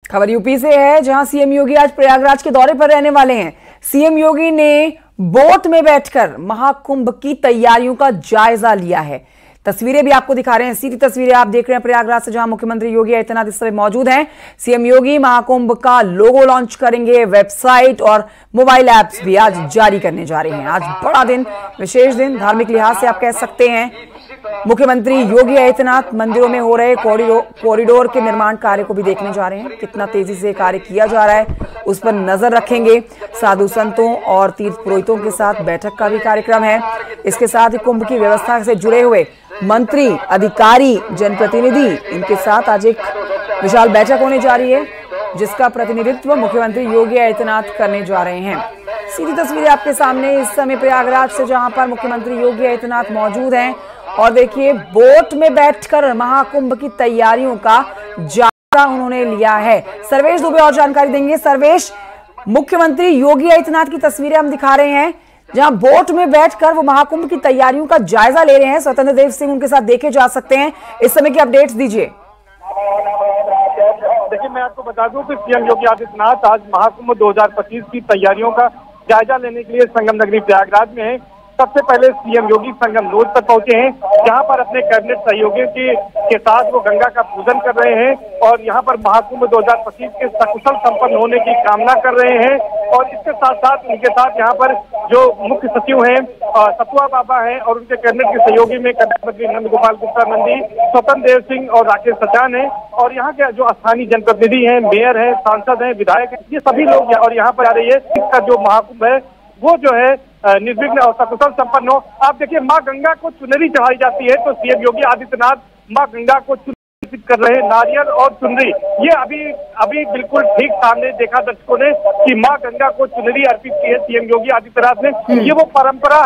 खबर यूपी से है, जहां सीएम योगी आज प्रयागराज के दौरे पर रहने वाले हैं। सीएम योगी ने बोट में बैठकर महाकुंभ की तैयारियों का जायजा लिया है। तस्वीरें भी आपको दिखा रहे हैं, सीधी तस्वीरें आप देख रहे हैं प्रयागराज से, जहां मुख्यमंत्री योगी आदित्यनाथ इस समय मौजूद हैं। सीएम योगी महाकुंभ का लोगो लॉन्च करेंगे, वेबसाइट और मोबाइल ऐप्स भी आज जारी करने जा रहे हैं। आज बड़ा दिन, विशेष दिन, धार्मिक लिहाज से आप कह सकते हैं। मुख्यमंत्री योगी आदित्यनाथ मंदिरों में हो रहे कॉरिडोर के निर्माण कार्य को भी देखने जा रहे हैं। कितना तेजी से कार्य किया जा रहा है उस पर नजर रखेंगे। साधु संतों और तीर्थ पुरोहितों के साथ बैठक का भी कार्यक्रम है। इसके साथ ही कुंभ की व्यवस्था से जुड़े हुए मंत्री, अधिकारी, जनप्रतिनिधि, इनके साथ आज एक विशाल बैठक होने जा रही है, जिसका प्रतिनिधित्व मुख्यमंत्री योगी आदित्यनाथ करने जा रहे हैं। सीधी तस्वीरें आपके सामने इस समय प्रयागराज से, जहां पर मुख्यमंत्री योगी आदित्यनाथ मौजूद हैं। और देखिए, बोट में बैठकर महाकुंभ की तैयारियों का जायजा उन्होंने लिया है। सर्वेश दुबे और जानकारी देंगे। सर्वेश, मुख्यमंत्री योगी आदित्यनाथ की तस्वीरें हम दिखा रहे हैं, जहां बोट में बैठकर वो महाकुंभ की तैयारियों का जायजा ले रहे हैं। स्वतंत्र देव सिंह उनके साथ देखे जा सकते हैं। इस समय की अपडेट्स दीजिए। देखिए, मैं आपको बता दूं कि सीएम योगी आदित्यनाथ आज महाकुंभ 2025 की तैयारियों का जायजा लेने के लिए संगम नगरी प्रयागराज में है। सबसे पहले सीएम योगी संगम रोड पर पहुंचे हैं, जहां पर अपने कैबिनेट सहयोगियों के साथ वो गंगा का पूजन कर रहे हैं और यहां पर महाकुंभ 2025 के सकुशल संपन्न होने की कामना कर रहे हैं। और इसके साथ साथ उनके साथ यहाँ पर जो मुख्य सचिव हैं, सतुआ बाबा हैं, और उनके कैबिनेट के सहयोगी में कैबिनेट मंत्री नंद गोपाल गुप्ता नंदी, स्वतंत्र देव सिंह और राकेश सचान हैं, और यहाँ के जो स्थानीय जनप्रतिनिधि हैं, मेयर हैं, सांसद हैं, विधायक हैं, ये सभी लोग और यहाँ पर आ रही है। इसका जो महाकुंभ है वो जो है निर्विघ्न और सकुशल संपन्न हो। आप देखिए, माँ गंगा को चुनरी चढ़ाई जाती है, तो सीएम योगी आदित्यनाथ माँ गंगा को कर रहे हैं। नारियल और चुनरी, ये अभी बिल्कुल ठीक सामने देखा दर्शकों ने कि माँ गंगा को चुनरी अर्पित की है सीएम योगी आदित्यनाथ ने। ये वो परंपरा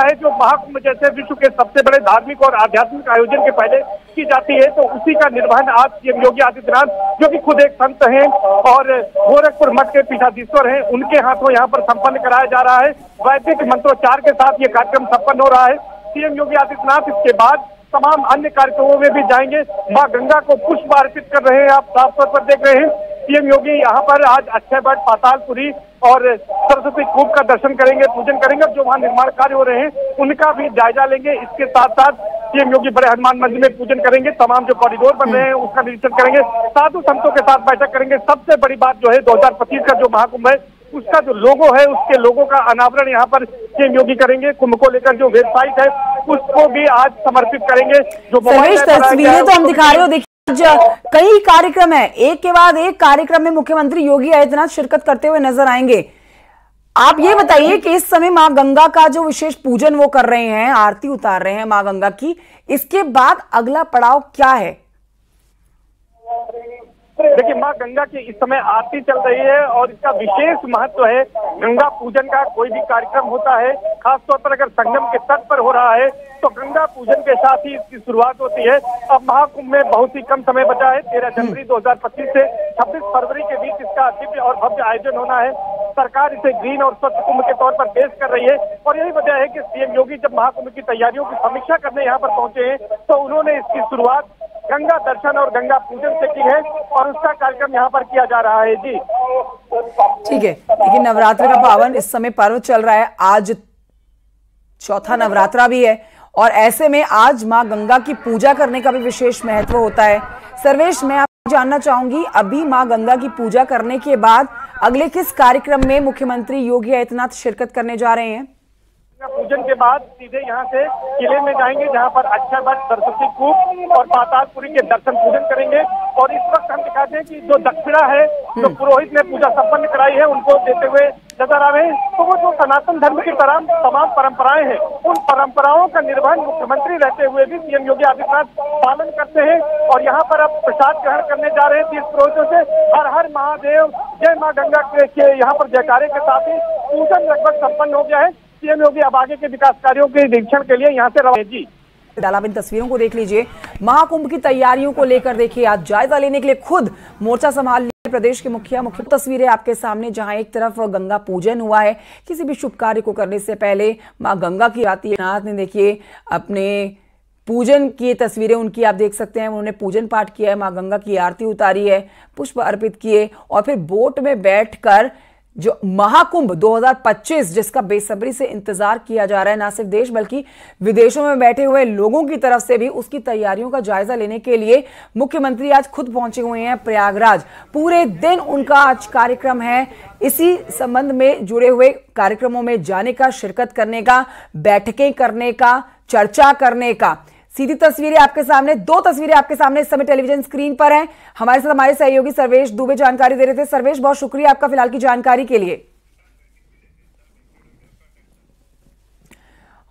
है जो महाकुंभ जैसे विश्व के सबसे बड़े धार्मिक और आध्यात्मिक आयोजन के पहले की जाती है। तो उसी का निर्वहन आज सीएम योगी आदित्यनाथ, जो कि खुद एक संत हैं और गोरखपुर मठ के पीठाधीश्वर हैं, उनके हाथों यहाँ पर संपन्न कराया जा रहा है। वैदिक मंत्रोच्चार के साथ ये कार्यक्रम संपन्न हो रहा है। सीएम योगी आदित्यनाथ इसके बाद तमाम अन्य कार्यक्रमों में भी जाएंगे। मां गंगा को पुष्प अर्पित कर रहे हैं, आप साफ तौर पर देख रहे हैं। सीएम योगी यहाँ पर आज अक्षय वट, पातालपुरी और सरस्वती कूप का दर्शन करेंगे, पूजन करेंगे। जो वहाँ निर्माण कार्य हो रहे हैं उनका भी जायजा लेंगे। इसके साथ साथ सीएम योगी बड़े हनुमान मंदिर में पूजन करेंगे, तमाम जो कॉरिडोर बन रहे हैं उसका निरीक्षण करेंगे, साधु संतों के साथ बैठक करेंगे। सबसे बड़ी बात जो है 2025 का जो महाकुंभ है उसका जो लोगो है, उसके लोगो का अनावरण यहाँ पर सीएम योगी करेंगे। कुंभ को लेकर जो वेबसाइट है उसको भी आज समर्पित करेंगे। जो तस्वीरें तो हम दिखा रहे हो, देखिए कई कार्यक्रम है, एक के बाद एक कार्यक्रम में मुख्यमंत्री योगी आदित्यनाथ शिरकत करते हुए नजर आएंगे। आप ये बताइए कि इस समय मां गंगा का जो विशेष पूजन वो कर रहे हैं, आरती उतार रहे हैं मां गंगा की, इसके बाद अगला पड़ाव क्या है? देखिए, माँ गंगा की इस समय आरती चल रही है और इसका विशेष महत्व है। गंगा पूजन का कोई भी कार्यक्रम होता है, खासतौर पर अगर संगम के तट पर हो रहा है, तो गंगा पूजन के साथ ही इसकी शुरुआत होती है। अब महाकुंभ में बहुत ही कम समय बचा है। 13 जनवरी 2025 से 26 फरवरी के बीच इसका दिव्य और भव्य आयोजन होना है। सरकार इसे ग्रीन और स्वच्छ कुंभ के तौर पर पेश कर रही है, और यही वजह है कि सीएम योगी जब महाकुंभ की तैयारियों की समीक्षा करने यहाँ पर पहुंचे हैं, तो उन्होंने इसकी शुरुआत गंगा दर्शन और गंगा पूजन से की है, और उसका कार्यक्रम यहाँ पर किया जा रहा है। जी ठीक है, लेकिन नवरात्र का पावन इस समय पर्व चल रहा है, आज चौथा नवरात्रा भी है, और ऐसे में आज मां गंगा की पूजा करने का भी विशेष महत्व होता है। सर्वेश, मैं आपसे जानना चाहूंगी, अभी मां गंगा की पूजा करने के बाद अगले किस कार्यक्रम में मुख्यमंत्री योगी आदित्यनाथ शिरकत करने जा रहे हैं? पूजन के बाद सीधे यहाँ से किले में जाएंगे, जहाँ पर अक्षय वट, सरस्वती कूप और पातालपुरी के दर्शन पूजन करेंगे। और इस वक्त हम दिखाते हैं कि जो दक्षिणा है, जो पुरोहित ने पूजा संपन्न कराई है, उनको देते हुए नजर आ रहे हैं। तो वो जो सनातन धर्म की तमाम परंपराएं हैं, उन परंपराओं का निर्वहन मुख्यमंत्री रहते हुए भी सीएम योगी आदित्यनाथ पालन करते हैं। और यहाँ पर अब प्रसाद ग्रहण करने जा रहे हैं 30 पुरोहितों से। हर हर महादेव, जय माँ गंगा के यहाँ पर जयकारे के साथ ही पूजन लगभग संपन्न हो गया है। सीएम योगी अब आगे के विकास कार्यों के निरीक्षण के लिए यहाँ से रवाना। जी आप इन तस्वीरों को देख लीजिए, महाकुंभ की तैयारियों को लेकर देखिए, आज जायजा लेने के लिए खुद मोर्चा संभाल लिया प्रदेश के मुखिया। तस्वीरें आपके सामने, जहां एक तरफ गंगा पूजन हुआ है, किसी भी शुभ कार्य को करने से पहले मां गंगा की आरती। नाथ ने देखिए अपने पूजन की तस्वीरें उनकी आप देख सकते हैं। उन्होंने पूजन पाठ किया है, मां गंगा की आरती उतारी है, पुष्प अर्पित किए और फिर बोट में बैठकर जो महाकुंभ 2025 जिसका बेसब्री से इंतजार किया जा रहा है, ना सिर्फ देश बल्कि विदेशों में बैठे हुए लोगों की तरफ से भी, उसकी तैयारियों का जायजा लेने के लिए मुख्यमंत्री आज खुद पहुंचे हुए हैं प्रयागराज। पूरे दिन उनका आज कार्यक्रम है। इसी संबंध में जुड़े हुए कार्यक्रमों में जाने का, शिरकत करने का, बैठकें करने का, चर्चा करने का। सीधी तस्वीरें आपके सामने, दो तस्वीरें आपके सामने इस समय टेलीविजन स्क्रीन पर हैं। हमारे साथ हमारे सहयोगी सर्वेश दुबे जानकारी दे रहे थे। सर्वेश, बहुत शुक्रिया आपका फिलहाल की जानकारी के लिए।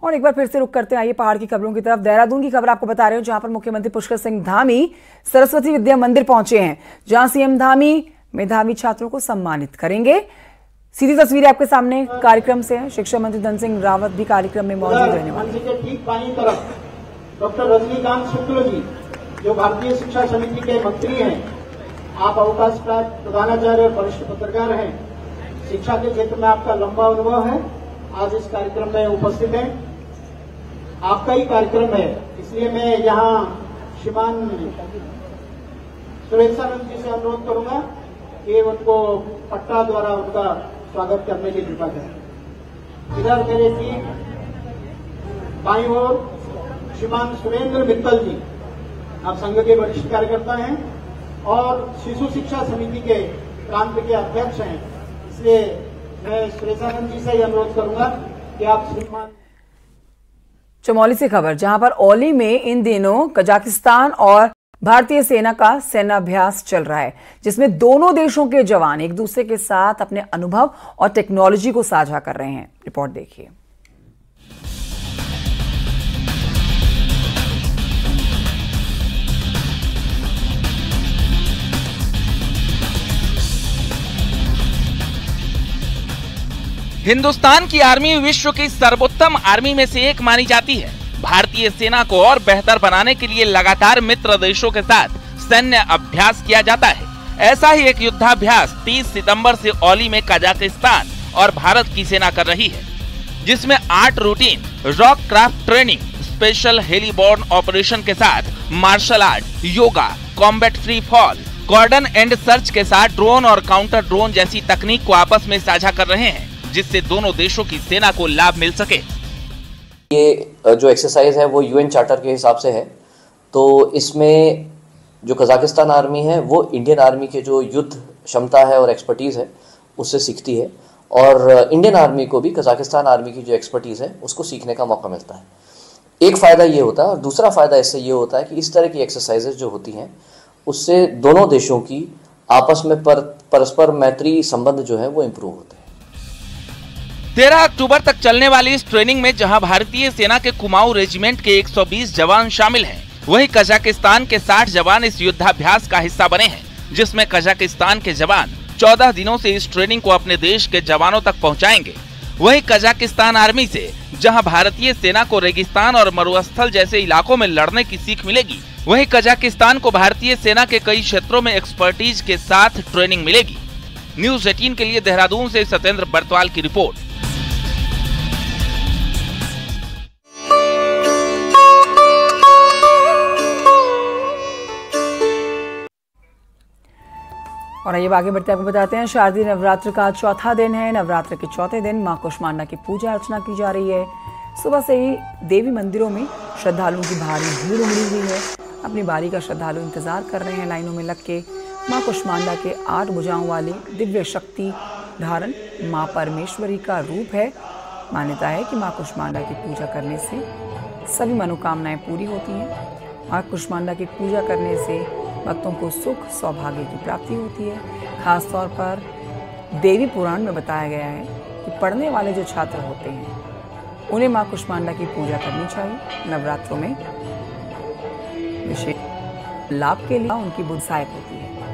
और एक बार फिर से रुक करते हैं, आइए पहाड़ की खबरों की तरफ। देहरादून की खबर आपको बता रहे हो, जहां पर मुख्यमंत्री पुष्कर सिंह धामी सरस्वती विद्या मंदिर पहुंचे हैं, जहां सीएम धामी मेधावी छात्रों को सम्मानित करेंगे। सीधी तस्वीरें आपके सामने कार्यक्रम से हैं। शिक्षा मंत्री धन सिंह रावत भी कार्यक्रम में मौजूद रहने वाले। डॉक्टर रजनीकांत शुक्ल जी, जो भारतीय शिक्षा समिति के मंत्री हैं, आप अवकाश प्राप्त प्रधानाचार्य और वरिष्ठ पत्रकार हैं, शिक्षा के क्षेत्र में आपका लंबा अनुभव है, आज इस कार्यक्रम में उपस्थित हैं। आपका ही कार्यक्रम है, इसलिए मैं यहाँ श्रीमान सुरेशानंद जी से अनुरोध करूंगा कि उनको पट्टा द्वारा उनका स्वागत करने की कृपा करें। इधर मेरे ठीक बाईं ओर श्रीमान सुरेंद्र मित्तल जी, आप संघ के वरिष्ठ कार्यकर्ता हैं और शिशु शिक्षा समिति के प्रांत के अध्यक्ष हैं, इसलिए मैं सुरेशानंद जी से अनुरोध करूंगा कि आप श्रीमान। चमोली से खबर, जहां पर औली में इन दिनों कजाकिस्तान और भारतीय सेना का सेनाभ्यास चल रहा है, जिसमें दोनों देशों के जवान एक दूसरे के साथ अपने अनुभव और टेक्नोलॉजी को साझा कर रहे हैं। रिपोर्ट देखिए। हिंदुस्तान की आर्मी विश्व की सर्वोत्तम आर्मी में से एक मानी जाती है। भारतीय सेना को और बेहतर बनाने के लिए लगातार मित्र देशों के साथ सैन्य अभ्यास किया जाता है। ऐसा ही एक युद्धाभ्यास 30 सितंबर से औली में कजाकिस्तान और भारत की सेना कर रही है, जिसमें 8 routine rock craft training, special heliborne operation के साथ martial art, yoga, combat free fall, cordon and search के साथ ड्रोन और काउंटर ड्रोन जैसी तकनीक को आपस में साझा कर रहे हैं, जिससे दोनों देशों की सेना को लाभ मिल सके। ये जो एक्सरसाइज है वो यूएन चार्टर के हिसाब से है, तो इसमें जो कजाकिस्तान आर्मी है वो इंडियन आर्मी के जो युद्ध क्षमता है और एक्सपर्टीज़ है उससे सीखती है, और इंडियन आर्मी को भी कजाकिस्तान आर्मी की जो एक्सपर्टीज़ है उसको सीखने का मौका मिलता है। एक फ़ायदा ये होता है, और दूसरा फ़ायदा इससे ये होता है कि इस तरह की एक्सरसाइजेज जो होती हैं उससे दोनों देशों की आपस में परस्पर मैत्री संबंध जो है वो इम्प्रूव होते हैं। 13 अक्टूबर तक चलने वाली इस ट्रेनिंग में जहां भारतीय सेना के कुमाऊं रेजिमेंट के 120 जवान शामिल हैं, वहीं कजाकिस्तान के 60 जवान इस युद्धाभ्यास का हिस्सा बने हैं, जिसमें कजाकिस्तान के जवान 14 दिनों से इस ट्रेनिंग को अपने देश के जवानों तक पहुंचाएंगे। वहीं कजाकिस्तान आर्मी से जहां भारतीय सेना को रेगिस्तान और मरुस्थल जैसे इलाकों में लड़ने की सीख मिलेगी, वहीं कजाकिस्तान को भारतीय सेना के कई क्षेत्रों में एक्सपर्टीज के साथ ट्रेनिंग मिलेगी। न्यूज 18 के लिए देहरादून से सत्येंद्र बर्तवाल की रिपोर्ट। और आइए आगे बढ़ते आपको बताते हैं, शारदीय नवरात्र का चौथा दिन है। नवरात्र के चौथे दिन मां कुष्मांडा की पूजा अर्चना की जा रही है। सुबह से ही देवी मंदिरों में श्रद्धालुओं की भारी भीड़ उमड़ी हुई है। अपनी बारी का श्रद्धालु इंतजार कर रहे हैं लाइनों में लग के। मां कुष्मांडा के 8 भुजाओं वाले दिव्य शक्ति धारण मां परमेश्वरी का रूप है। मान्यता है कि मां कुष्मांडा की पूजा करने से सभी मनोकामनाएं पूरी होती हैं। मां कुष्मांडा की पूजा करने से भक्तों को सुख सौभाग्य की प्राप्ति होती है। खासतौर पर देवी पुराण में बताया गया है कि पढ़ने वाले जो छात्र होते हैं उन्हें मां कुष्मांडा की पूजा करनी चाहिए। नवरात्रों में विशेष लाभ के लिए उनकी बुद्धि सहायक होती है।